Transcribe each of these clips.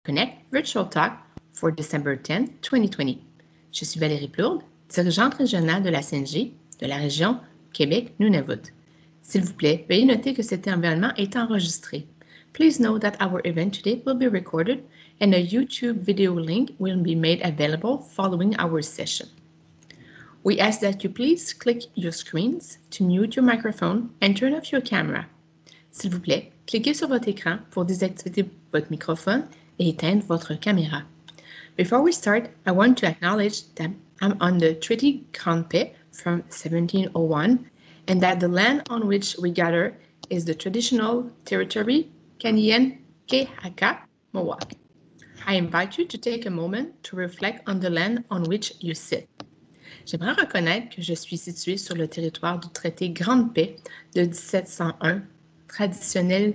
Connect Virtual Talk for December 10, 2020. Je suis Valérie Plourde, dirigeante régionale de la CNG de la région Québec-Nunavut. S'il vous plaît, veuillez noter que cet environnement est enregistré. Please note that our event today will be recorded and a YouTube video link will be made available following our session. We ask that you please click your screens to mute your microphone and turn off your camera. S'il vous plaît, cliquez sur votre écran pour désactiver votre microphone et éteindre votre caméra. Before we start, I want to acknowledge that I'm on the Treaty Grande Paix from 1701 and that the land on which we gather is the traditional territory Canadian Kehaka Mohawk. I invite you to take a moment to reflect on the land on which you sit. J'aimerais reconnaître que je suis située sur le territoire du traité Grande Paix de 1701, traditionnel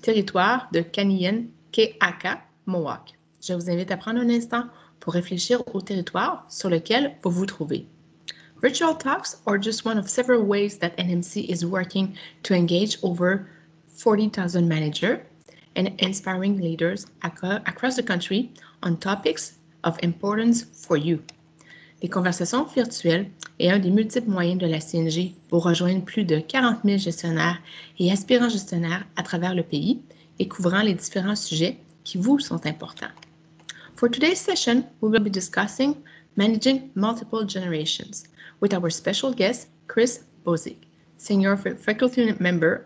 territoire de Canadian Kehaka Mohawk. Je vous invite à prendre un instant pour réfléchir au territoire sur lequel vous vous trouvez. Virtual talks are just one of several ways that NMC is working to engage over 40,000 managers and inspiring leaders across the country on topics of importance for you. Les conversations virtuelles est un des multiples moyens de la CNG pour rejoindre plus de 40 000 gestionnaires et aspirants gestionnaires à travers le pays et couvrant les différents sujets qui vous sont importants. For today's session, we will be discussing managing multiple generations with our special guest, Chris Bozik, Senior Faculty Member,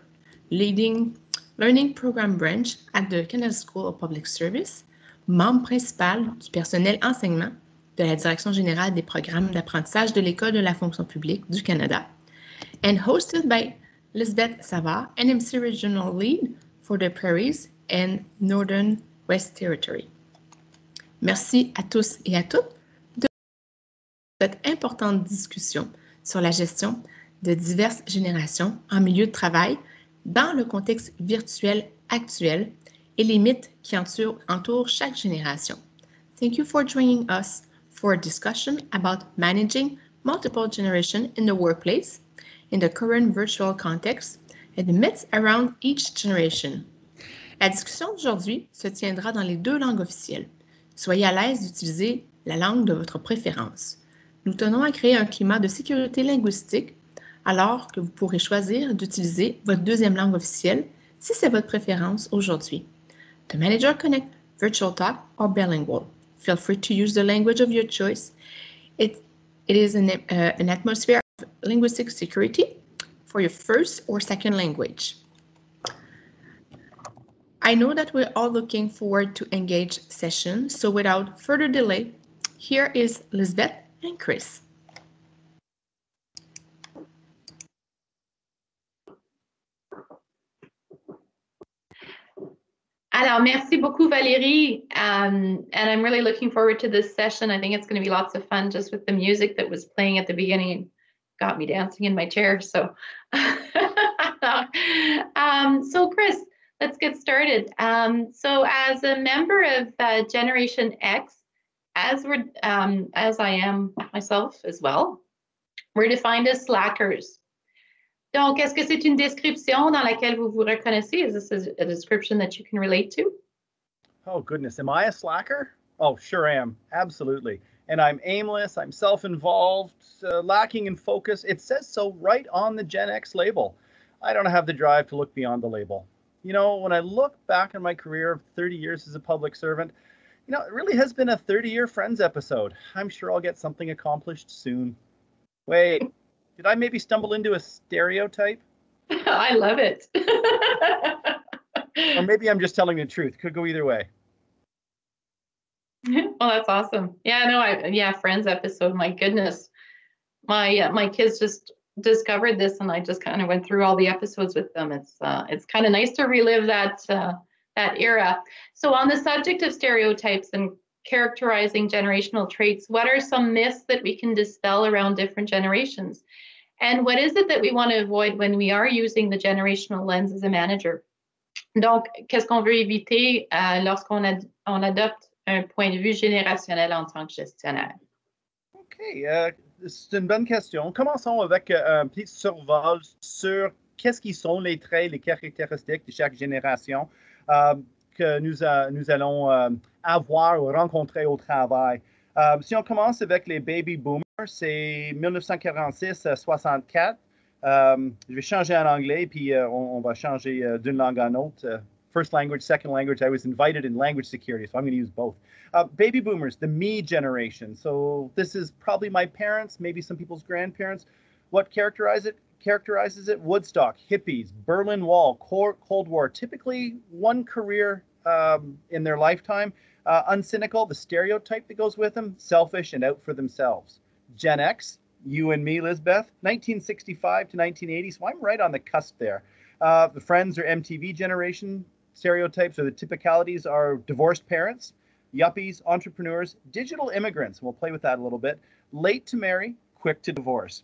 leading Learning Program Branch at the Canada School of Public Service, membre principal du personnel enseignement de la Direction générale des programmes d'apprentissage de l'École de la fonction publique du Canada, and hosted by Lisbeth Savard, NMC Regional Lead for the Prairies and Northern West Territory. Merci à tous et à toutes de cette importante discussion sur la gestion de diverses générations en milieu de travail dans le contexte virtuel actuel et les mythes qui entourent chaque génération. Thank you for joining us for a discussion about managing multiple generations in the workplace, in the current virtual context, and the myths around each generation. La discussion d'aujourd'hui se tiendra dans les deux langues officielles. Soyez à l'aise d'utiliser la langue de votre préférence. Nous tenons à créer un climat de sécurité linguistique alors que vous pourrez choisir d'utiliser votre deuxième langue officielle si c'est votre préférence aujourd'hui. The Manager Connect, Virtual Talk, or Bilingual. Feel free to use the language of your choice. It is an atmosphere of linguistic security for your first or second language. I know that we're all looking forward to engage session, so without further delay, here is Lisbeth and Chris. Alors, merci beaucoup, Valérie. And I'm really looking forward to this session. I think it's going to be lots of fun just with the music that was playing at the beginning. Got me dancing in my chair. So, so Chris, let's get started. So as a member of Generation X, as I am myself as well, we're defined as slackers. Donc, est-ce que c'est une description dans laquelle vous vous reconnaissez? Is this a description that you can relate to? Oh, goodness. Am I a slacker? Oh, sure am. Absolutely. And I'm aimless. I'm self-involved, lacking in focus. It says so right on the Gen X label. I don't have the drive to look beyond the label. You know, when I look back on my career of 30 years as a public servant, you know, it really has been a 30-year Friends episode. I'm sure I'll get something accomplished soon. Wait. Did I maybe stumble into a stereotype? I love it. Or maybe I'm just telling the truth. Could go either way. Well, that's awesome. Yeah, no, Friends episode. My goodness, my kids just discovered this, and I just kind of went through all the episodes with them. It's kind of nice to relive that era. So, on the subject of stereotypes and characterizing generational traits, what are some myths that we can dispel around different generations? And what is it that we want to avoid when we are using the generational lens as a manager? Donc, qu'est-ce qu'on veut éviter lorsqu'on adopte un point de vue générationnel en tant que gestionnaire? OK, c'est une bonne question. Commençons avec un petit survol sur qu'est-ce qui sont les traits, les caractéristiques de chaque génération que nous allons avoir ou rencontrer au travail. Si on commence avec les baby boomers, c'est 1946 à 64. Je vais changer en anglais, puis on va changer d'une langue à une autre. First language, second language. I was invited in language security, so I'm going to use both. Baby boomers, the me generation. So this is probably my parents, maybe some people's grandparents. What characterizes it? Woodstock, hippies, Berlin Wall, Cold War. Typically one career in their lifetime. Uncynical, the stereotype that goes with them, selfish and out for themselves. Gen X, you and me, Lisbeth, 1965 to 1980. So I'm right on the cusp there. The Friends or MTV generation stereotypes or the typicalities are divorced parents, yuppies, entrepreneurs, digital immigrants. We'll play with that a little bit. Late to marry, quick to divorce.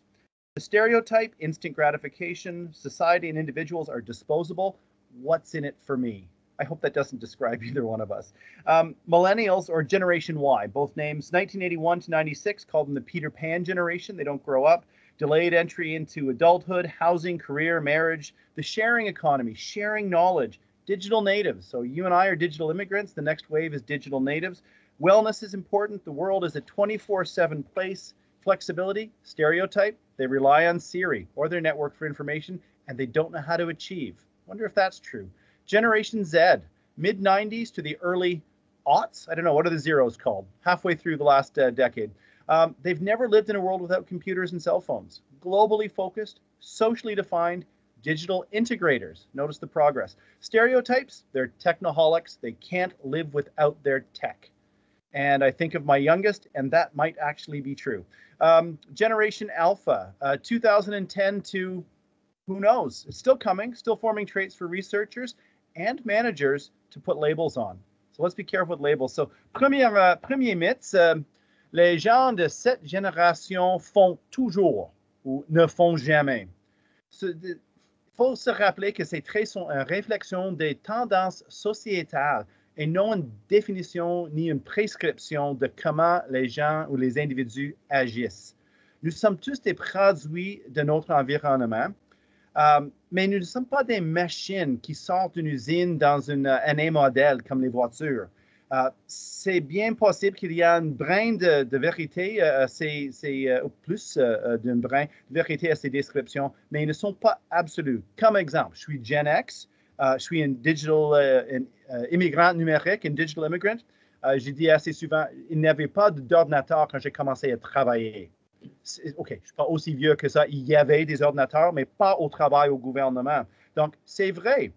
The stereotype, instant gratification, society and individuals are disposable. What's in it for me? I hope that doesn't describe either one of us. Millennials or Generation Y, both names, 1981 to 96, called them the Peter Pan generation. They don't grow up. Delayed entry into adulthood, housing, career, marriage, the sharing economy, sharing knowledge, digital natives. So you and I are digital immigrants. The next wave is digital natives. Wellness is important. The world is a 24/7 place. Flexibility, stereotype. They rely on Siri or their network for information, and they don't know how to achieve. Wonder if that's true. Generation Z, mid-90s to the early aughts. I don't know, what are the zeros called? Halfway through the last decade. They've never lived in a world without computers and cell phones. Globally focused, socially defined, digital integrators. Notice the progress. Stereotypes, they're technoholics. They can't live without their tech. And I think of my youngest, and that might actually be true. Generation Alpha, 2010 to who knows? It's still coming, still forming traits for researchers and managers to put labels on. So let's be careful with labels. So premier mythe, les gens de cette génération font toujours ou ne font jamais. Il faut se rappeler que ces traits sont une réflexion des tendances sociétales et non une définition ni une prescription de comment les gens ou les individus agissent. Nous sommes tous des produits de notre environnement. Mais nous ne sommes pas des machines qui sortent d'une usine dans une année modèle comme les voitures. C'est bien possible qu'il y ait un brin de vérité, plus d'un brin de vérité à ces descriptions, mais ils ne sont pas absolus. Comme exemple, je suis Gen X, je suis un digital immigrant numérique, un digital immigrant. J'ai dit assez souvent, il n'y avait pas d'ordinateur quand j'ai commencé à travailler. OK, je ne suis pas aussi vieux que ça. Il y avait des ordinateurs, mais pas au travail, au gouvernement. Donc, c'est vrai.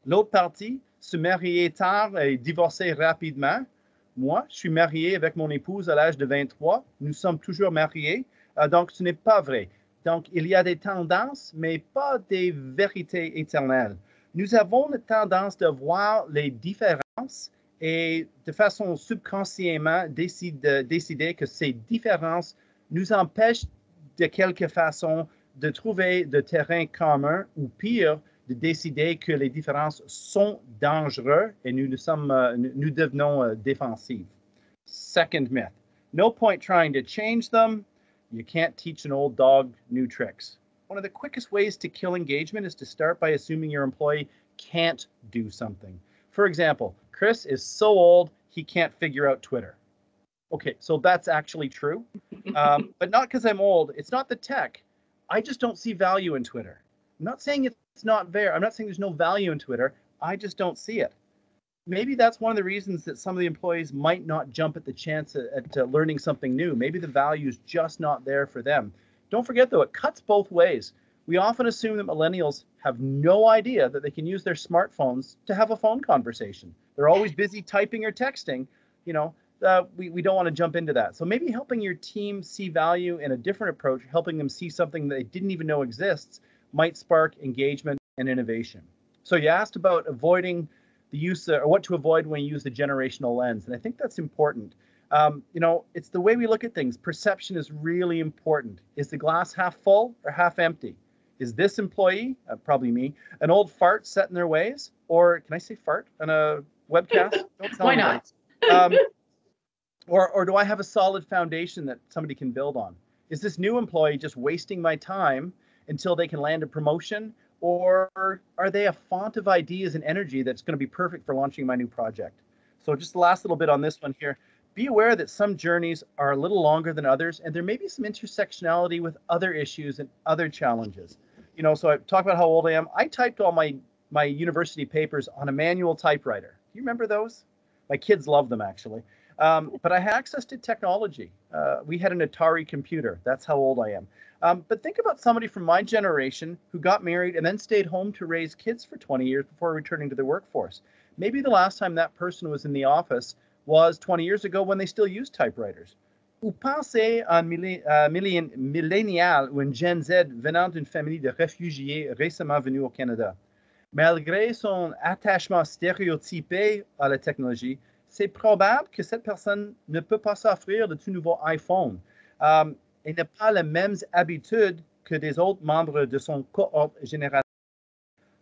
L'autre partie, se marier tard et divorcer rapidement. Moi, je suis marié avec mon épouse à l'âge de 23. Nous sommes toujours mariés. Donc, ce n'est pas vrai. Donc, il y a des tendances, mais pas des vérités éternelles. Nous avons la tendance de voir les différences et de façon subconsciemment décider que ces différences nous empêche de quelque façon de trouver de terrain commun ou pire, de décider que les différences sont dangereuses et nous devenons défensifs. Second myth, no point trying to change them. You can't teach an old dog new tricks. One of the quickest ways to kill engagement is to start by assuming your employee can't do something. For example, Chris is so old, he can't figure out Twitter. Okay, so that's actually true, but not because I'm old. It's not the tech. I just don't see value in Twitter. I'm not saying it's not there. I'm not saying there's no value in Twitter. I just don't see it. Maybe that's one of the reasons that some of the employees might not jump at the chance at learning something new. Maybe the value is just not there for them. Don't forget, though, it cuts both ways. We often assume that millennials have no idea that they can use their smartphones to have a phone conversation. They're always busy typing or texting, you know. We don't want to jump into that. So maybe helping your team see value in a different approach, helping them see something they didn't even know exists, might spark engagement and innovation. So you asked about avoiding the use or what to avoid when you use the generational lens. And I think that's important. It's the way we look at things. Perception is really important. Is the glass half full or half empty? Is this employee, probably me, an old fart set in their ways? Or can I say fart on a webcast? Don't tell Why not? Or do I have a solid foundation that somebody can build on? Is this new employee just wasting my time until they can land a promotion? Or are they a font of ideas and energy that's going to be perfect for launching my new project? So just the last little bit on this one here. Be aware that some journeys are a little longer than others, and there may be some intersectionality with other issues and other challenges. So I talk about how old I am. I typed all my university papers on a manual typewriter. Do you remember those? My kids love them, actually. But I had access to technology. We had an Atari computer. That's how old I am. But think about somebody from my generation who got married and then stayed home to raise kids for 20 years before returning to the workforce. Maybe the last time that person was in the office was 20 years ago when they still used typewriters. Ou pensez à un millénial ou une Gen Z venant d'une famille de réfugiés récemment venus au Canada. Malgré son attachement stéréotypé à la technologie, c'est probable que cette personne ne peut pas s'offrir de tout nouveau iPhone et n'a pas les mêmes habitudes que des autres membres de son cohorte générationnelle.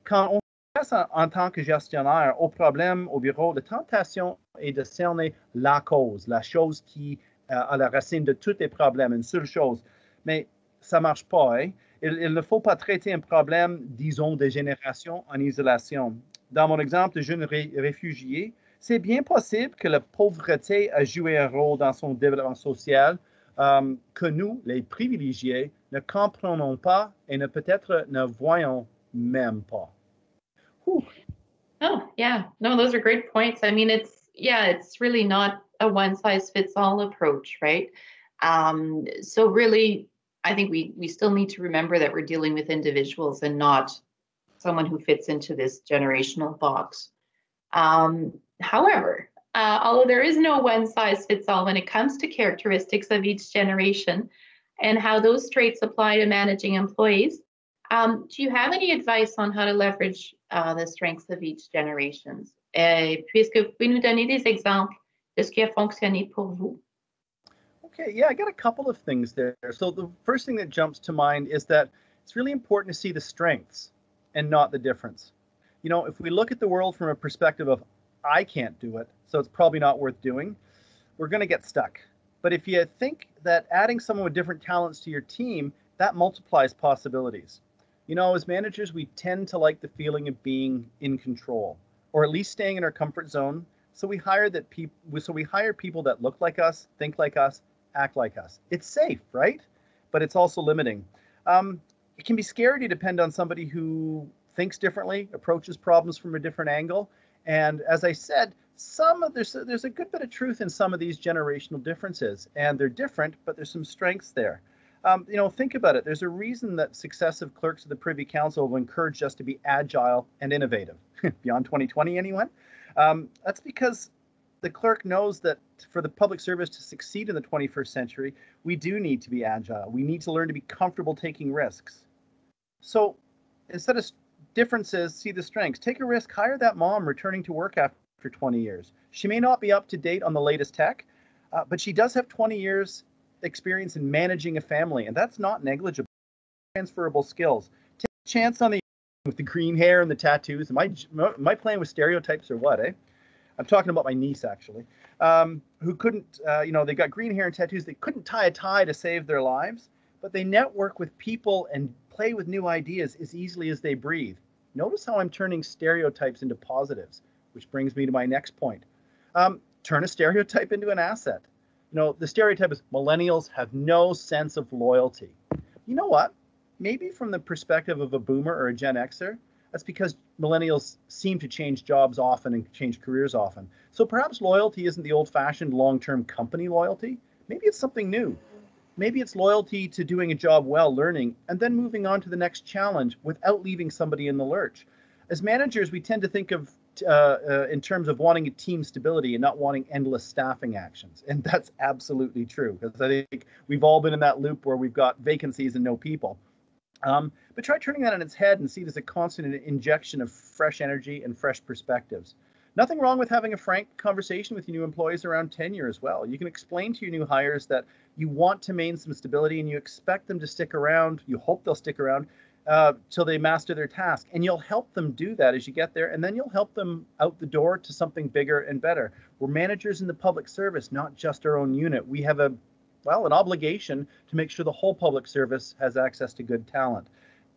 Quand on passe en tant que gestionnaire au problème au bureau, la tentation est de cerner la cause, la chose qui à la racine de tous les problèmes, une seule chose. Mais ça ne marche pas. Hein? Il ne faut pas traiter un problème, disons, de génération en isolation. Dans mon exemple de jeune réfugié, c'est bien possible que la pauvreté a joué un rôle dans son développement social que nous, les privilégiés, ne comprenons pas et peut-être ne voyons même pas. Whew. Oh, yeah. No, those are great points. I mean, it's really not a one-size-fits-all approach, right? So really, I think we still need to remember that we're dealing with individuals and not someone who fits into this generational box. However, although there is no one-size-fits-all when it comes to characteristics of each generation and how those traits apply to managing employees, do you have any advice on how to leverage the strengths of each generation? Puisque vous pouvez nous donner des exemples de ce qui a fonctionné pour vous? Okay, yeah, I got a couple of things there. So the first thing that jumps to mind is that it's really important to see the strengths and not the difference. If we look at the world from a perspective of, I can't do it, so it's probably not worth doing, we're going to get stuck. But if you think that adding someone with different talents to your team, that multiplies possibilities. As managers, we tend to like the feeling of being in control, or at least staying in our comfort zone. So we hire people that look like us, think like us, act like us. It's safe, right? But it's also limiting. It can be scary to depend on somebody who thinks differently, approaches problems from a different angle. And as I said, there's a good bit of truth in some of these generational differences, and they're different, but there's some strengths there. Think about it. There's a reason that successive clerks of the Privy Council have encouraged us to be agile and innovative. Beyond 2020, anyone? That's because the clerk knows that for the public service to succeed in the 21st century, we do need to be agile. We need to learn to be comfortable taking risks. So instead of differences, see the strengths. Take a risk. Hire that mom returning to work after 20 years. She may not be up to date on the latest tech, but she does have 20 years experience in managing a family, and that's not negligible. Transferable skills. Take a chance on the with the green hair and the tattoos. Am I playing with stereotypes or what, eh? I'm talking about my niece, actually, who couldn't, they got green hair and tattoos. They couldn't tie a tie to save their lives, but they network with people and play with new ideas as easily as they breathe. Notice how I'm turning stereotypes into positives, which brings me to my next point. Turn a stereotype into an asset. The stereotype is millennials have no sense of loyalty. You know what? Maybe from the perspective of a boomer or a Gen Xer, that's because millennials seem to change jobs often and change careers often. So perhaps loyalty isn't the old-fashioned long-term company loyalty. Maybe it's something new. Maybe it's loyalty to doing a job well, learning, and then moving on to the next challenge without leaving somebody in the lurch. As managers, we tend to think of in terms of wanting a team stability and not wanting endless staffing actions. And that's absolutely true, because I think we've all been in that loop where we've got vacancies and no people. But try turning that on its head and see it as a constant injection of fresh energy and fresh perspectives. Nothing wrong with having a frank conversation with your new employees around tenure as well. You can explain to your new hires that you want to maintain some stability and you expect them to stick around. You hope they'll stick around till they master their task. And you'll help them do that as you get there. And then you'll help them out the door to something bigger and better. We're managers in the public service, not just our own unit. We have an obligation to make sure the whole public service has access to good talent.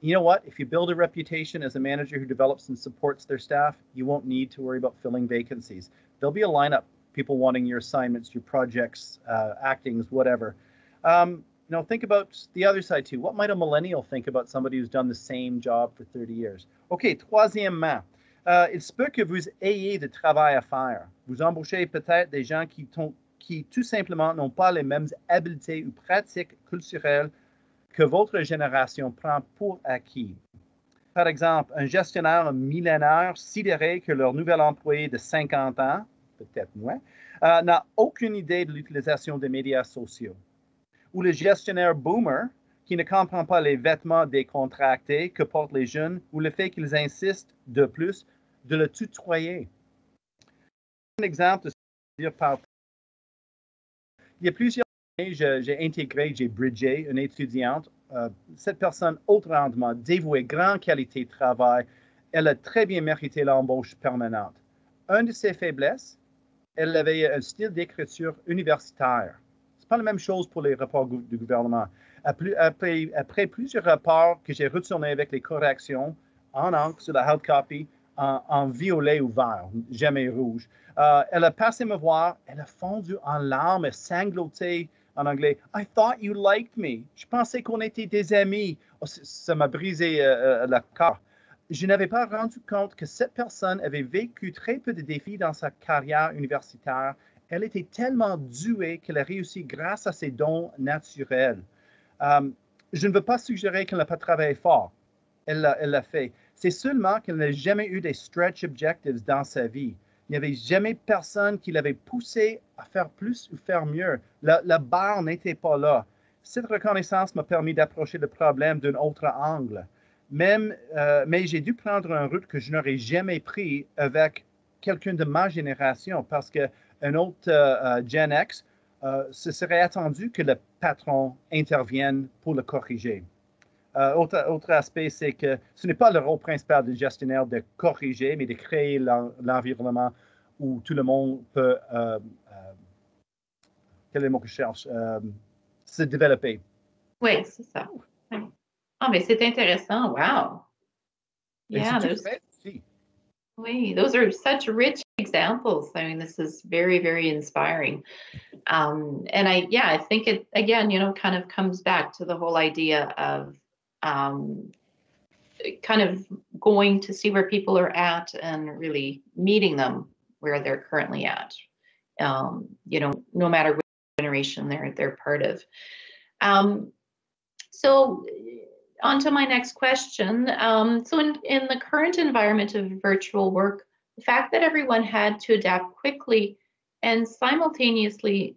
You know what? If you build a reputation as a manager who develops and supports their staff, you won't need to worry about filling vacancies. There'll be a lineup, people wanting your assignments, your projects, actings, whatever. Think about the other side too. What might a millennial think about somebody who's done the same job for 30 years? OK, troisièmement, il se peut que vous ayez de travail à faire. Vous embauchez peut-être des gens qui tout simplement n'ont pas les mêmes habiletés ou pratiques culturelles que votre génération prend pour acquis. Par exemple, un gestionnaire millénaire sidéré que leur nouvel employé de 50 ans, peut-être moins, n'a aucune idée de l'utilisation des médias sociaux. Ou le gestionnaire boomer qui ne comprend pas les vêtements décontractés que portent les jeunes ou le fait qu'ils insistent de plus de le tutoyer. Un exemple de ce que je veux dire par... Il y a plusieurs années, j'ai bridgé une étudiante. Cette personne, haut rendement, dévouée, grande qualité de travail, elle a très bien mérité l'embauche permanente. Une de ses faiblesses, elle avait un style d'écriture universitaire. C'est pas la même chose pour les rapports du gouvernement. Après plusieurs rapports que j'ai retournés avec les corrections en encre sur la hard copy, en violet ou vert, jamais rouge, elle a passé me voir, elle a fondu en larmes et sangloté en anglais. I thought you liked me. Je pensais qu'on était des amis. Oh, ça m'a brisé le cœur. Je n'avais pas rendu compte que cette personne avait vécu très peu de défis dans sa carrière universitaire. Elle était tellement douée qu'elle a réussi grâce à ses dons naturels. Je ne veux pas suggérer qu'elle n'a pas travaillé fort. Elle l'a fait. C'est seulement qu'elle n'a jamais eu des stretch objectives dans sa vie. Il n'y avait jamais personne qui l'avait poussé à faire plus ou faire mieux. La barre n'était pas là. Cette reconnaissance m'a permis d'approcher le problème d'un autre angle. Mais j'ai dû prendre une route que je n'aurais jamais pris avec quelqu'un de ma génération parce qu'un autre Gen X, ce serait attendu que le patron intervienne pour le corriger. Autre aspect, c'est que ce n'est pas le rôle principal du gestionnaire de corriger, mais de créer l'environnement où tout le monde peut, quel est le mot que je cherche, se développer. Oui, c'est ça. Ah, mais c'est intéressant. Wow. Yeah, those are such rich examples. I mean, this is very, very inspiring. And I think it, again, kind of comes back to the whole idea of kind of going to see where people are at and really meeting them where they're currently at, no matter what generation they're part of. So on to my next question. So in the current environment of virtual work, the fact that everyone had to adapt quickly and simultaneously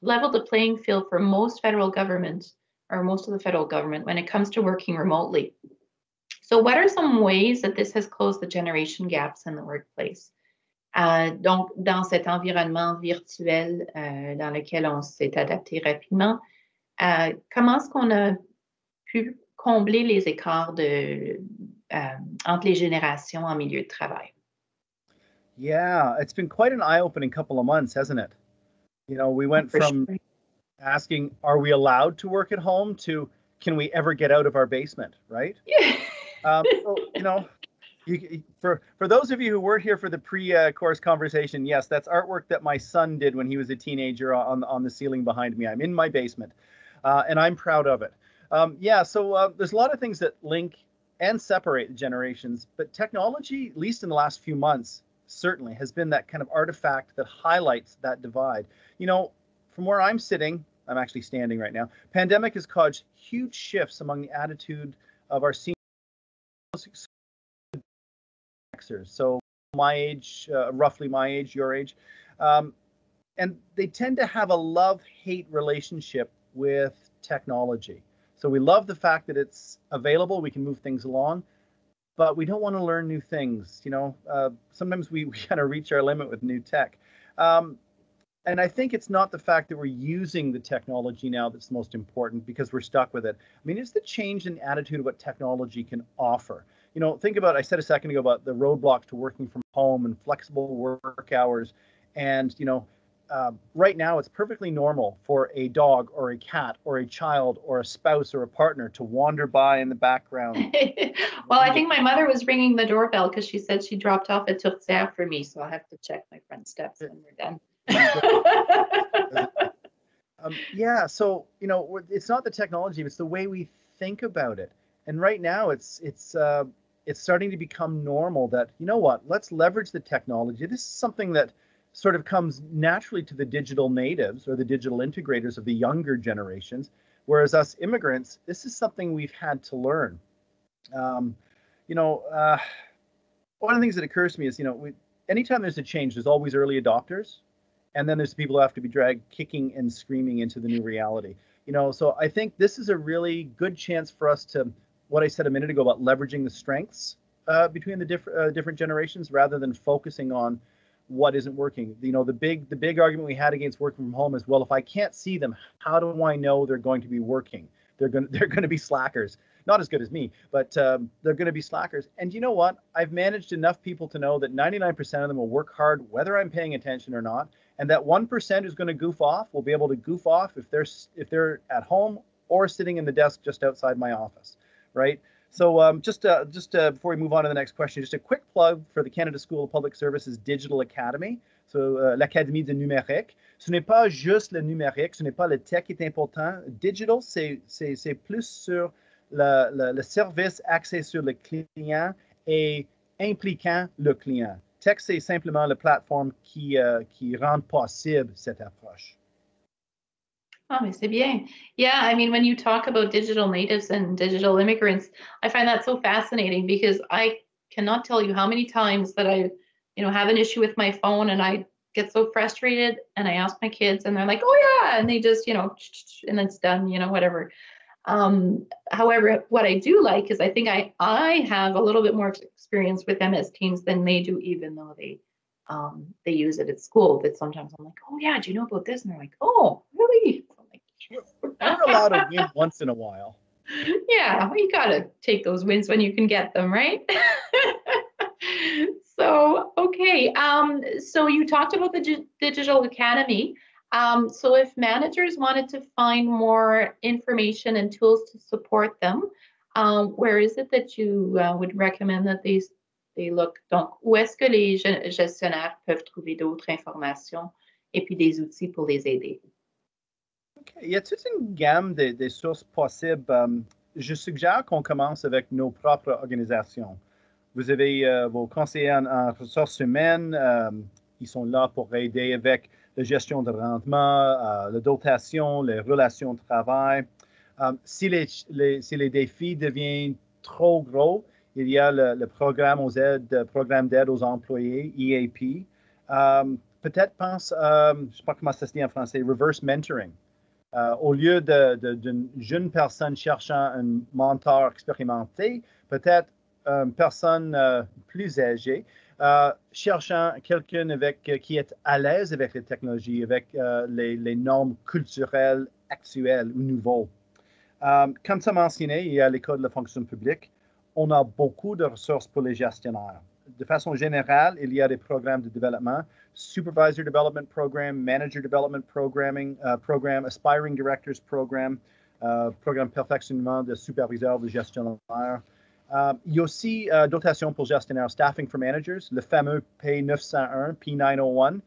leveled the playing field for most federal government, or most of the federal government, when it comes to working remotely. So what are some ways that this has closed the generation gaps in the workplace? Donc, dans cet environnement virtuel dans lequel on s'est adapté rapidement, comment est-ce qu'on a pu combler les écarts entre les générations en milieu de travail? Yeah, it's been quite an eye-opening couple of months, hasn't it? We went from asking, are we allowed to work at home, to can we ever get out of our basement, right? Yeah. For those of you who weren't here for the pre-course conversation, yes, that's artwork that my son did when he was a teenager on the ceiling behind me. I'm in my basement, and I'm proud of it. So there's a lot of things that link and separate the generations, but technology, at least in the last few months, certainly has been that kind of artifact that highlights that divide. From where I'm sitting, I'm actually standing right now, pandemic has caused huge shifts among the attitude of our seniors. So my age, roughly my age, your age, and they tend to have a love-hate relationship with technology. So we love the fact that it's available, we can move things along, but we don't want to learn new things. Sometimes we kind of reach our limit with new tech. And I think it's not the fact that we're using the technology now that's most important, because we're stuck with it. I mean, it's the change in attitude of what technology can offer. Think about, I said a second ago about the roadblocks to working from home and flexible work hours, and right now it's perfectly normal for a dog or a cat or a child or a spouse or a partner to wander by in the background. Well, I think my mother was ringing the doorbell because she said she dropped off a tourtière for me, so I'll have to check my front steps when we're done. Yeah, so it's not the technology, it's the way we think about it. And right now, it's starting to become normal that, you know what, let's leverage the technology. This is something that sort of comes naturally to the digital natives or the digital integrators of the younger generations, whereas us immigrants, this is something we've had to learn. One of the things that occurs to me is, anytime there's a change, there's always early adopters. And then there's people who have to be dragged kicking and screaming into the new reality. So I think this is a really good chance for us to, what I said a minute ago about leveraging the strengths between the different generations rather than focusing on what isn't working. The big argument we had against working from home is, well, if I can't see them, how do I know they're going to be working? They're going to be slackers. Not as good as me, but they're going to be slackers. And you know what? I've managed enough people to know that 99% of them will work hard, whether I'm paying attention or not. And that 1% who's going to goof off will be able to goof off if they're at home or sitting in the desk just outside my office, right? So just before we move on to the next question, just a quick plug for the Canada School of Public Services Digital Academy. So l'Académie de numérique. Ce n'est pas juste le numérique, ce n'est pas le tech qui est important. Digital, c'est plus sur le service axé sur le client et impliquant le client. Tech, c'est simplement la plateforme qui rend possible cette approche. Oh, mais c'est bien. Yeah, I mean, when you talk about digital natives and digital immigrants, I find that so fascinating because I cannot tell you how many times that I, have an issue with my phone and I get so frustrated and I ask my kids and they're like, oh yeah, and they just, and it's done, whatever. However, what I do like is I think I have a little bit more experience with MS Teams than they do, even though they use it at school. But sometimes I'm like, oh yeah, do you know about this? And they're like, oh, really? I'm like, we're allowed to win once in a while. Yeah, well, you gotta take those wins when you can get them, right? So, okay. So you talked about the Digital Academy. So if managers wanted to find more information and tools to support them, where is it that you would recommend that they look? Donc, où est-ce que les gestionnaires peuvent trouver d'autres informations et puis des outils pour les aider? Okay. Y a toute une gamme des sources possibles. Je suggère qu'on commence avec nos propres organisations. Vous avez vos conseillers en ressources humaines. Ils sont là pour aider avec la gestion de rendement, la dotation, les relations de travail. Si les défis deviennent trop gros, il y a le programme d'aide aux employés, EAP. Peut-être pense, je ne sais pas comment ça se dit en français, reverse mentoring. Au lieu d'une jeune personne cherchant un mentor expérimenté, peut-être une personne plus âgée, cherchant quelqu'un qui est à l'aise avec les technologies, avec les normes culturelles actuelles ou nouveaux. Comme ça mentionné, il y a l'École de la fonction publique. On a beaucoup de ressources pour les gestionnaires. De façon générale, il y a des programmes de développement, Supervisor Development Program, Manager Development Programming Program, Aspiring Directors Program, Programme perfectionnement de superviseurs de gestionnaires. Il y a aussi dotation pour gestionnaires, Staffing for Managers, le fameux P901, P901.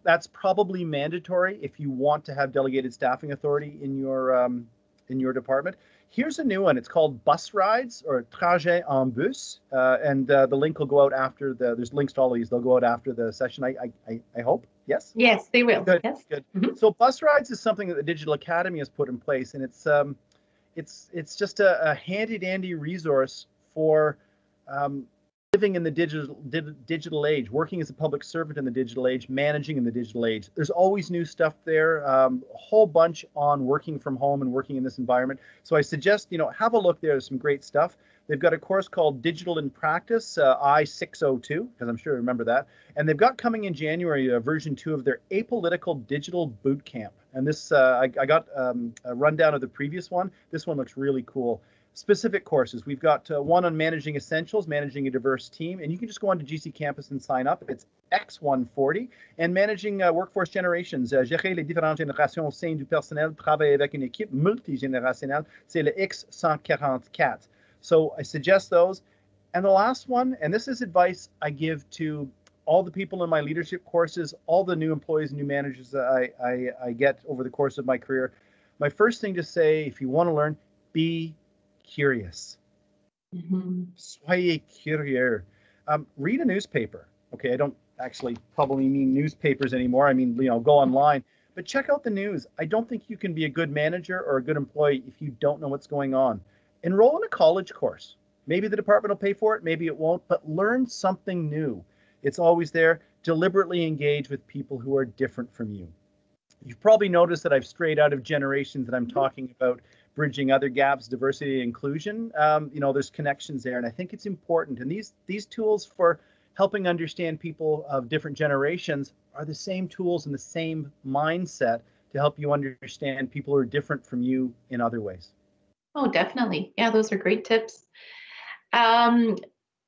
That's probably mandatory if you want to have delegated staffing authority in your department. Here's a new one. It's called bus rides or trajet en bus. And the link will go out after there's links to all of these. They'll go out after the session, I hope. Yes? Yes, they will. Good, yes. Good. Mm-hmm. So bus rides is something that the Digital Academy has put in place. And it's just a handy-dandy resource for living in the digital age, working as a public servant in the digital age, managing in the digital age. There's always new stuff there, a whole bunch on working from home and working in this environment. So I suggest, have a look there. There's some great stuff. They've got a course called Digital in Practice, I-602, because I'm sure you remember that. And they've got coming in January version 2 of their Apolitical Digital Boot Camp. And this, I got a rundown of the previous one. This one looks really cool. specific courses. We've got one on managing essentials, managing a diverse team, and you can just go onto GC Campus and sign up. It's X140. And managing workforce generations, gérer les différentes générations au sein du personnel, travailler avec une équipe multigénérationnelle, c'est le X144. So I suggest those. And the last one, and this is advice I give to all the people in my leadership courses, all the new employees and new managers that I get over the course of my career. My first thing to say, if you want to learn, be curious. Soyez curieux. Read a newspaper. Okay, I don't actually probably mean newspapers anymore. I mean, go online, but check out the news. I don't think you can be a good manager or a good employee if you don't know what's going on. Enroll in a college course. Maybe the department will pay for it, maybe it won't, but learn something new. It's always there. Deliberately engage with people who are different from you. You've probably noticed that I've strayed out of generations and I'm talking about bridging other gaps, diversity, and inclusion. There's connections there, and I think it's important. And these tools for helping understand people of different generations are the same tools and the same mindset to help you understand people who are different from you in other ways. Oh, definitely. Yeah, those are great tips.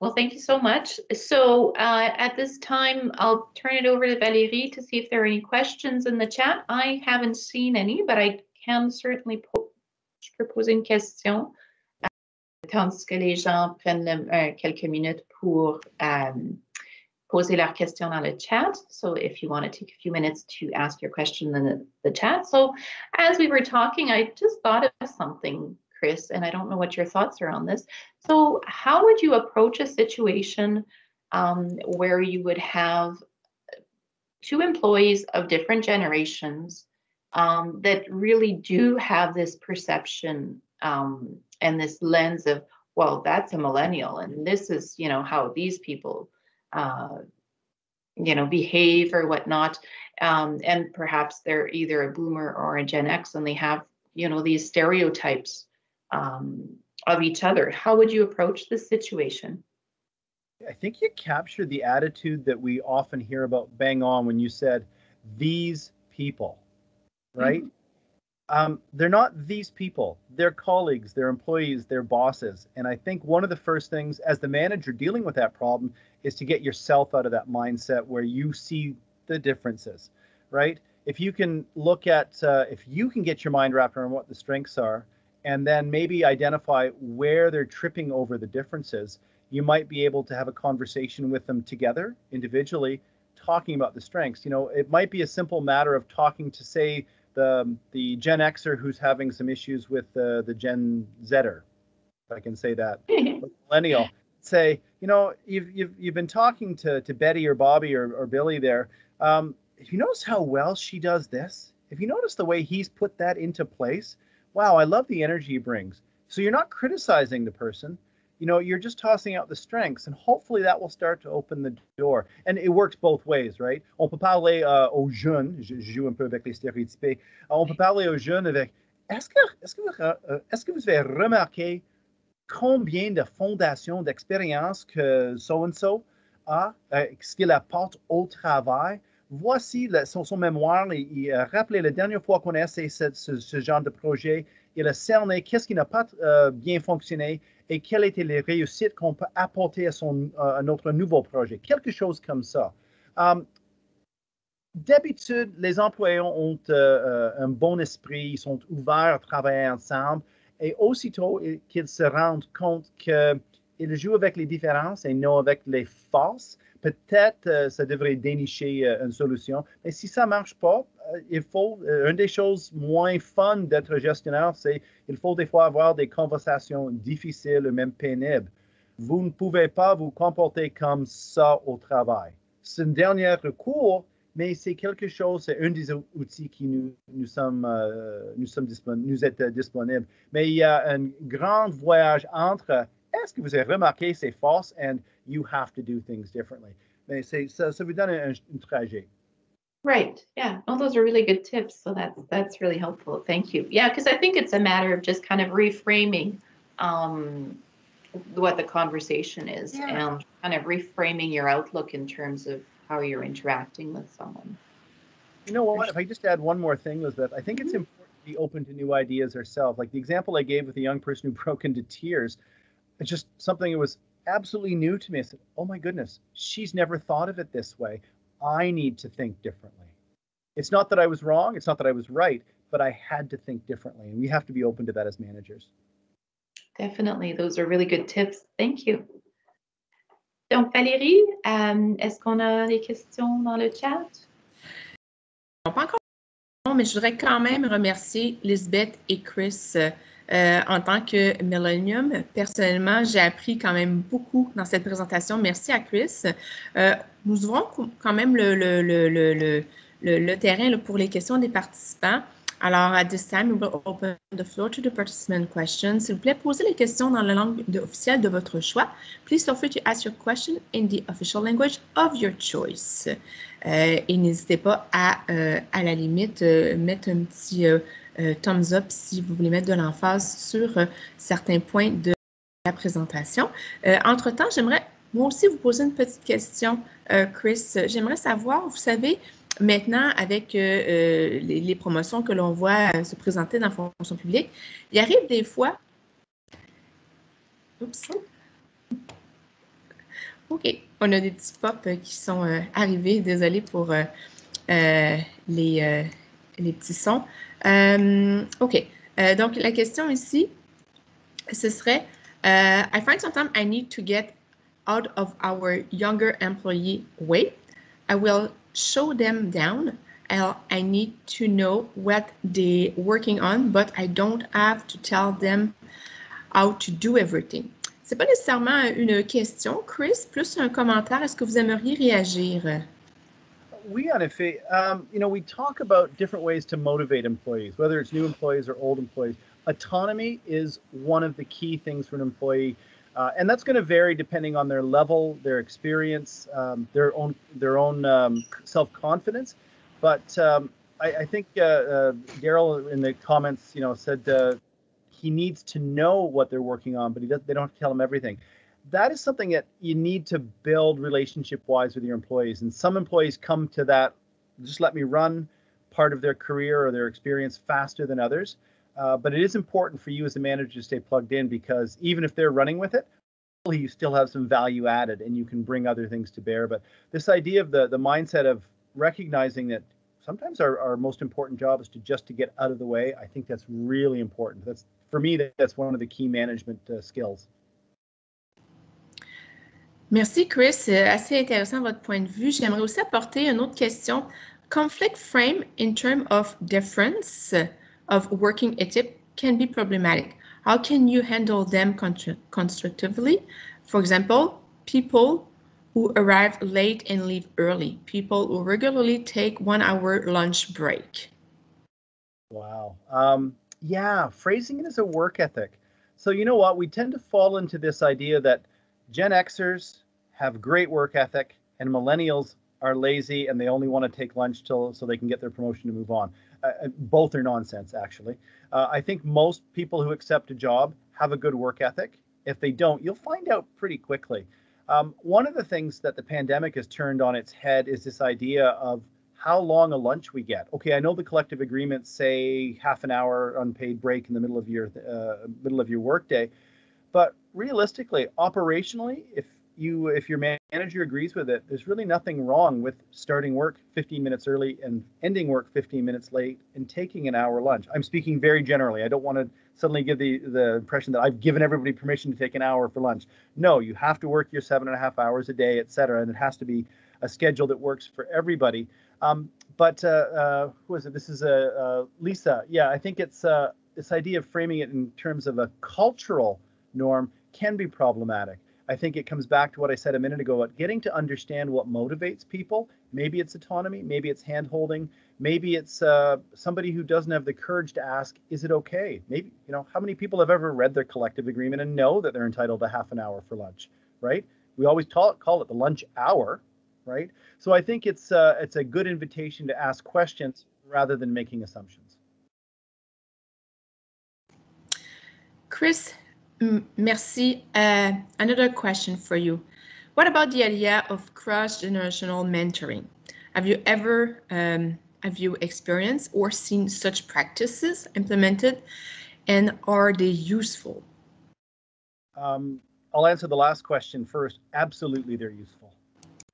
Well, thank you so much. So at this time, I'll turn it over to Valérie to see if there are any questions in the chat. I haven't seen any, but I can certainly je peux poser une question. Tandis que les gens prennent quelques minutes pour poser leurs questions dans le chat. So if you want to take a few minutes to ask your question in the chat. So as we were talking, I just thought of something, Chris, and I don't know what your thoughts are on this. So how would you approach a situation where you would have two employees of different generations that really do have this perception and this lens of, well, that's a millennial, and this is, how these people, behave or whatnot, and perhaps they're either a boomer or a Gen X, and they have, these stereotypes of each other. How would you approach this situation? I think you captured the attitude that we often hear about bang on when you said these people, right? They're not these people. They're colleagues, they're employees, they're bosses. And I think one of the first things as the manager dealing with that problem is to get yourself out of that mindset where you see the differences, right? If you can look at, if you can get your mind wrapped around what the strengths are, and then maybe identify where they're tripping over the differences, you might be able to have a conversation with them together, individually, talking about the strengths. It might be a simple matter of talking to, say, the Gen Xer who's having some issues with the Gen Zer, if I can say that, millennial. Say, you've been talking to Betty or Bobby or Billy there. If you notice how well she does this, if you notice the way he's put that into place, wow, I love the energy he brings. So you're not criticizing the person, you're just tossing out the strengths, and hopefully that will start to open the door. And it works both ways, right? On peut parler aux jeunes, je joue un peu avec les stéréotypés, on peut parler aux jeunes avec, est-ce que vous avez remarqué combien de fondations d'expérience que so-and-so a, ce qu'il apporte au travail? Voici son mémoire. Rappelez, la dernière fois qu'on a essayé ce genre de projet, il a cerné qu'est-ce qui n'a pas bien fonctionné et quelles étaient les réussites qu'on peut apporter à notre nouveau projet. Quelque chose comme ça. D'habitude, les employés ont un bon esprit, ils sont ouverts à travailler ensemble, et aussitôt qu'ils se rendent compte qu'ils jouent avec les différences et non avec les forces, peut-être ça devrait dénicher une solution. Mais si ça ne marche pas, il faut, une des choses moins fun d'être gestionnaire, c'est il faut des fois avoir des conversations difficiles ou même pénibles. Vous ne pouvez pas vous comporter comme ça au travail. C'est un dernier recours, mais c'est quelque chose, c'est un des outils qui nous est disponible. Mais il y a un grand voyage entre est-ce que vous avez remarqué ces forces and you have to do things differently. Mais ça vous donne un trajet. Right. Yeah. Oh, those are really good tips. So that's really helpful. Thank you. Yeah, because I think it's a matter of just kind of reframing what the conversation is, and kind of reframing your outlook in terms of how you're interacting with someone. You know what? If I just add one more thing, Lisbeth, I think it's important be open to new ideas ourselves. Like the example I gave with the young person who broke into tears, it's just something that was absolutely new to me. I said, oh my goodness, she's never thought of it this way. I need to think differently. It's not that I was wrong, it's not that I was right, but I had to think differently. And we have to be open to that as managers. Definitely. Those are really good tips. Thank you. Donc, Valérie, est-ce qu'on a des questions dans le chat? Pas encore, mais je voudrais quand même remercier Lisbeth et Chris en tant que Millennium. Personnellement, j'ai appris quand même beaucoup dans cette présentation. Merci à Chris. Nous ouvrons quand même le terrain là, pour les questions des participants. Alors, at this time, we will open the floor to the participant questions. S'il vous plaît, posez les questions dans la langue officielle de votre choix. Please feel free to ask your question in the official language of your choice. Et n'hésitez pas à la limite, mettre un petit thumbs up si vous voulez mettre de l'emphase sur certains points de la présentation. Entre-temps, j'aimerais moi aussi vous poser une petite question, Chris. J'aimerais savoir, vous savez, maintenant, avec les promotions que l'on voit se présenter dans la fonction publique, il arrive des fois... Oups! OK, on a des petits pops qui sont arrivés. Désolée pour les petits sons. OK, donc la question ici, ce serait I find sometimes I need to get out of our younger employee way. I will show them down. I need to know what they're working on, but I don't have to tell them how to do everything. C'est pas nécessairement une question, Chris, plus un commentaire. Est-ce que vous aimeriez réagir? We, en effet, we talk about different ways to motivate employees, whether it's new employees or old employees. Autonomy is one of the key things for an employee. And that's going to vary depending on their level, their experience, their own self-confidence. But I think Daryl in the comments, said he needs to know what they're working on, but they don't have to tell him everything. That is something that you need to build relationship-wise with your employees. And some employees come to that, just let me run part of their career or their experience faster than others. But it is important for you as a manager to stay plugged in, because even if they're running with it, you still have some value added and you can bring other things to bear. But this idea of the mindset of recognizing that sometimes our most important job is to get out of the way, I think that's really important. For me, that's one of the key management skills. Merci, Chris. Assez intéressant votre point de vue. J'aimerais aussi apporter une autre question. Conflict frame in terms of difference of working ethic can be problematic. How can you handle them constructively? For example, people who arrive late and leave early, people who regularly take 1 hour lunch break. Wow. Yeah, phrasing it as a work ethic. So you know what? We tend to fall into this idea that Gen Xers have great work ethic and millennials are lazy and they only want to take lunch so they can get their promotion to move on. Both are nonsense, actually. I think most people who accept a job have a good work ethic. If they don't, you'll find out pretty quickly. One of the things that the pandemic has turned on its head is this idea of how long a lunch we get. Okay, I know the collective agreements say half an hour unpaid break in the middle of your workday, but realistically, operationally, if your manager agrees with it, there's really nothing wrong with starting work 15 minutes early and ending work 15 minutes late and taking an hour lunch. I'm speaking very generally. I don't want to suddenly give the impression that I've given everybody permission to take an hour for lunch. No, you have to work your 7.5 hours a day, et cetera, and it has to be a schedule that works for everybody. But who is it? This is Lisa. Yeah, I think it's this idea of framing it in terms of a cultural norm can be problematic. I think it comes back to what I said a minute ago about getting to understand what motivates people. Maybe it's autonomy, maybe it's hand-holding, maybe it's somebody who doesn't have the courage to ask, is it okay? Maybe, how many people have ever read their collective agreement and know that they're entitled to half an hour for lunch, right? We always call it the lunch hour, right? So I think it's a good invitation to ask questions rather than making assumptions. Chris, merci. Another question for you. What about the idea of cross-generational mentoring? Have you ever have you experienced or seen such practices implemented, and are they useful? I'll answer the last question first. Absolutely, they're useful.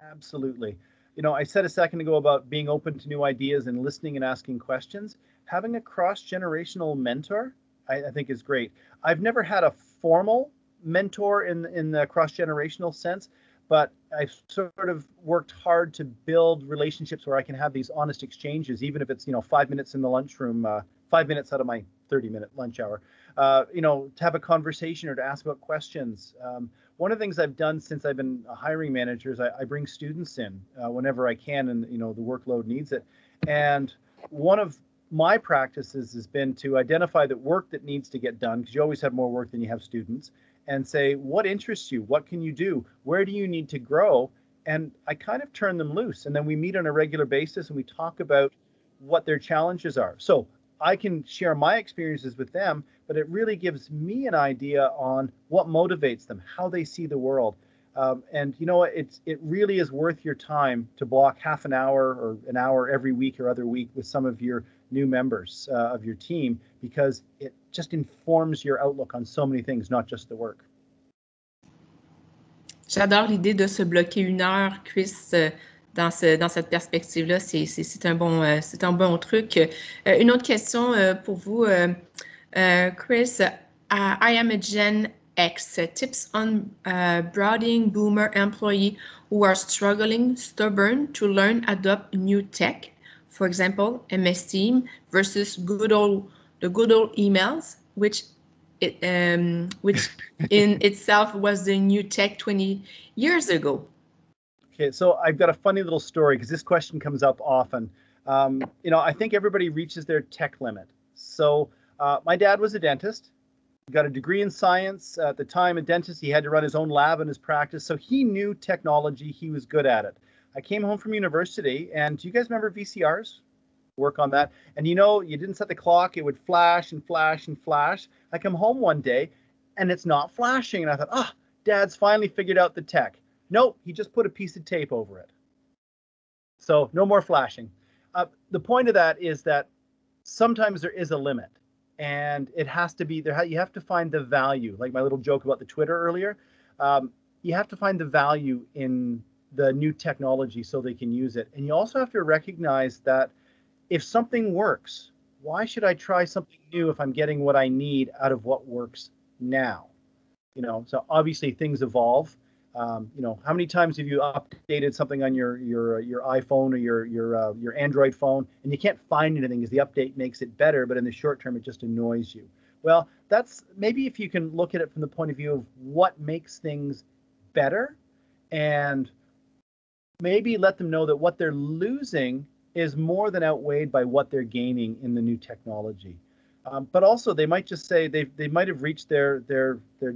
Absolutely. You know, I said a second ago about being open to new ideas and listening and asking questions. Having a cross-generational mentor, I think is great. I've never had a formal mentor in the cross-generational sense, but I've sort of worked hard to build relationships where I can have these honest exchanges, even if it's, you know, 5 minutes in the lunchroom, 5 minutes out of my 30-minute lunch hour, you know, to have a conversation or to ask about questions. One of the things I've done since I've been a hiring manager is I bring students in whenever I can, and, you know, the workload needs it. And one of my practices has been to identify the work that needs to get done, because you always have more work than you have students, and say, what interests you? What can you do? Where do you need to grow? And I kind of turn them loose. And then we meet on a regular basis and we talk about what their challenges are. So I can share my experiences with them, but it really gives me an idea on what motivates them, how they see the world. And you know what, it really is worth your time to block half an hour or an hour every week or other week with some of your new members of your team, because it just informs your outlook on so many things, not just the work. J'adore l'idée de se bloquer 1 heure, Chris, dans cette perspective-là. C'est un bon truc. Une autre question pour vous, Chris. I am a Gen X. Tips on brooding boomer employee who are struggling, stubborn to learn, adopt new tech. For example, MS Team versus the good old emails, which in itself was the new tech 20 years ago. Okay, so I've got a funny little story because this question comes up often. You know, I think everybody reaches their tech limit. So my dad was a dentist, got a degree in science. At the time, a dentist, he had to run his own lab in his practice. So he knew technology, he was good at it. I came home from university, and do you guys remember VCRs? Work on that. And you know, you didn't set the clock, it would flash and flash and flash. I come home one day and it's not flashing. And I thought, oh, Dad's finally figured out the tech. Nope, he just put a piece of tape over it. So no more flashing. The point of that is that sometimes there is a limit, and it has to be there. You have to find the value, like my little joke about the Twitter earlier. You have to find the value in the new technology so they can use it. And you also have to recognize that if something works, why should I try something new if I'm getting what I need out of what works now? You know, so obviously things evolve. You know, how many times have you updated something on your iPhone or your Android phone, and you can't find anything because the update makes it better, but in the short term it just annoys you? Well, that's maybe if you can look at it from the point of view of what makes things better, and maybe let them know that what they're losing is more than outweighed by what they're gaining in the new technology. But also, they might just say they might have reached their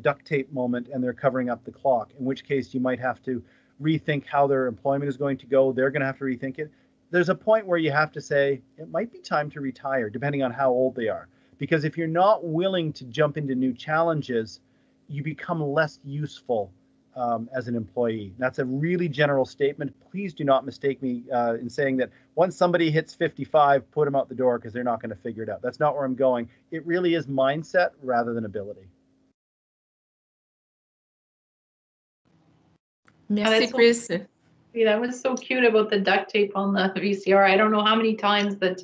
duct tape moment and they're covering up the clock, in which case you might have to rethink how their employment is going to go. They're going to have to rethink it. There's a point where you have to say it might be time to retire, depending on how old they are. Because if you're not willing to jump into new challenges, you become less useful as an employee. That's a really general statement. Please do not mistake me in saying that once somebody hits 55, put them out the door because they're not going to figure it out. That's not where I'm going. It really is mindset rather than ability. Merci, Chris. That was so cute about the duct tape on the VCR. I don't know how many times that,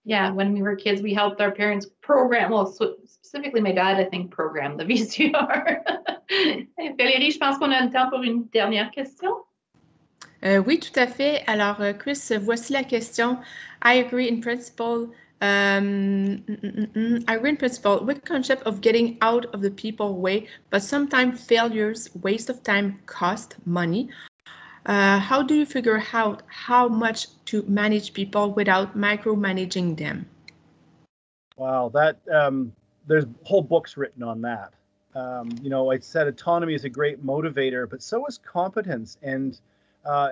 yeah, when we were kids, we helped our parents program, well, specifically my dad, I think, programmed the VCR. Valérie, je pense qu'on a le temps pour une dernière question. Oui, tout à fait. Alors, Chris, voici la question. I agree in principle. I agree in principle with the concept of getting out of the people way, but sometimes failures, waste of time, cost money. How do you figure out how much to manage people without micromanaging them? Wow, that there's whole books written on that. You know, I said autonomy is a great motivator, but so is competence, and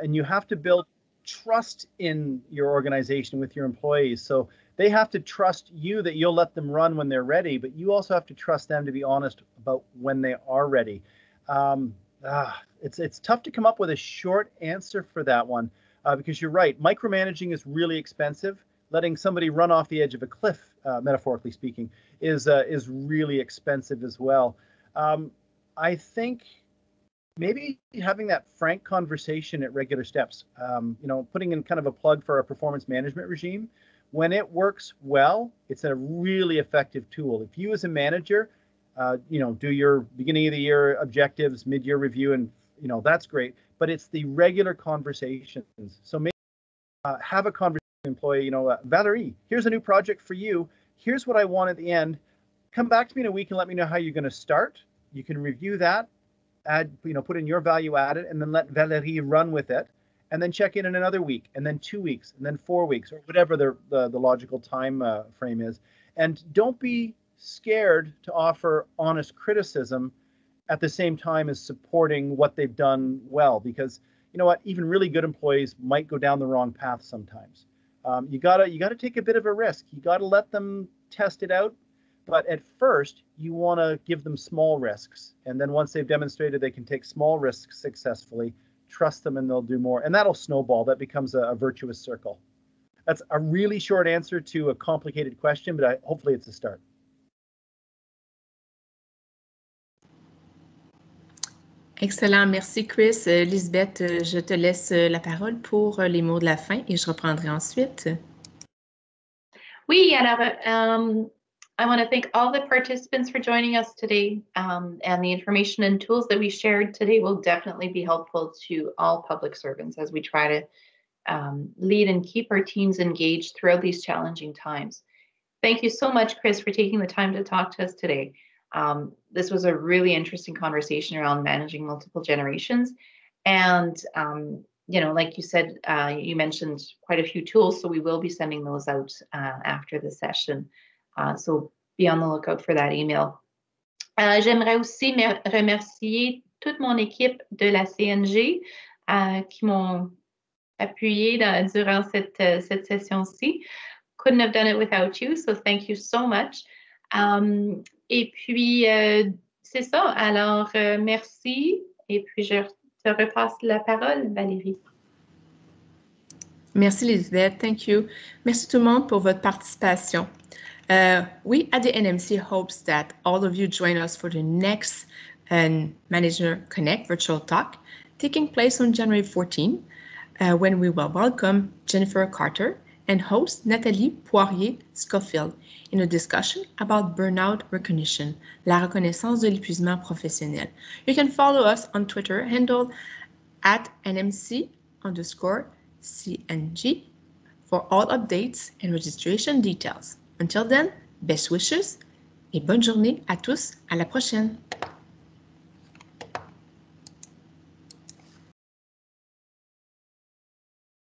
you have to build trust in your organization with your employees. So they have to trust you that you'll let them run when they're ready, but you also have to trust them to be honest about when they are ready. It's tough to come up with a short answer for that one. because you're right, micromanaging is really expensive. Letting somebody run off the edge of a cliff, metaphorically speaking, is really expensive as well. I think maybe having that frank conversation at regular steps, putting in kind of a plug for our performance management regime. When it works well, it's a really effective tool. If you as a manager, do your beginning of the year objectives, mid-year review, and that's great. But it's the regular conversations. So maybe have a conversation with an employee. Valerie, here's a new project for you. Here's what I want at the end. Come back to me in a week and let me know how you're going to start. You can review that, add, put in your value added, and then let Valerie run with it. And then check in another week, and then 2 weeks, and then 4 weeks, or whatever the logical time frame is. And don't be scared to offer honest criticism at the same time as supporting what they've done well, because you know what, even really good employees might go down the wrong path sometimes. You gotta take a bit of a risk. You gotta let them test it out, but at first you want to give them small risks, and then once they've demonstrated they can take small risks successfully, trust them and they'll do more, and that'll snowball. That becomes a virtuous circle. That's a really short answer to a complicated question, but hopefully it's a start. Excellent, merci Chris. Lisbeth, je te laisse la parole pour les mots de la fin et je reprendrai ensuite. Oui, alors, I want to thank all the participants for joining us today, and the information and tools that we shared today will definitely be helpful to all public servants as we try to lead and keep our teams engaged throughout these challenging times. Thank you so much, Chris, for taking the time to talk to us today. This was a really interesting conversation around managing multiple generations. And, like you said, you mentioned quite a few tools, so we will be sending those out after the session. So be on the lookout for that email. J'aimerais aussi remercier toute mon équipe de la CNG qui m'ont appuyé durant cette session-ci. Couldn't have done it without you, so thank you so much. Et puis, c'est ça. Alors, merci. Et puis, je te repasse la parole, Valérie. Merci, Lisbeth. Thank you. Merci tout le monde pour votre participation. We at the NMC hopes that all of you join us for the next Manager Connect virtual talk taking place on January 14, when we will welcome Jennifer Carter and host Nathalie Poirier-Scofield in a discussion about burnout recognition, la reconnaissance de l'épuisement professionnel. You can follow us on Twitter handle at NMC_CNG for all updates and registration details. Until then, best wishes et bonne journée à tous. À la prochaine.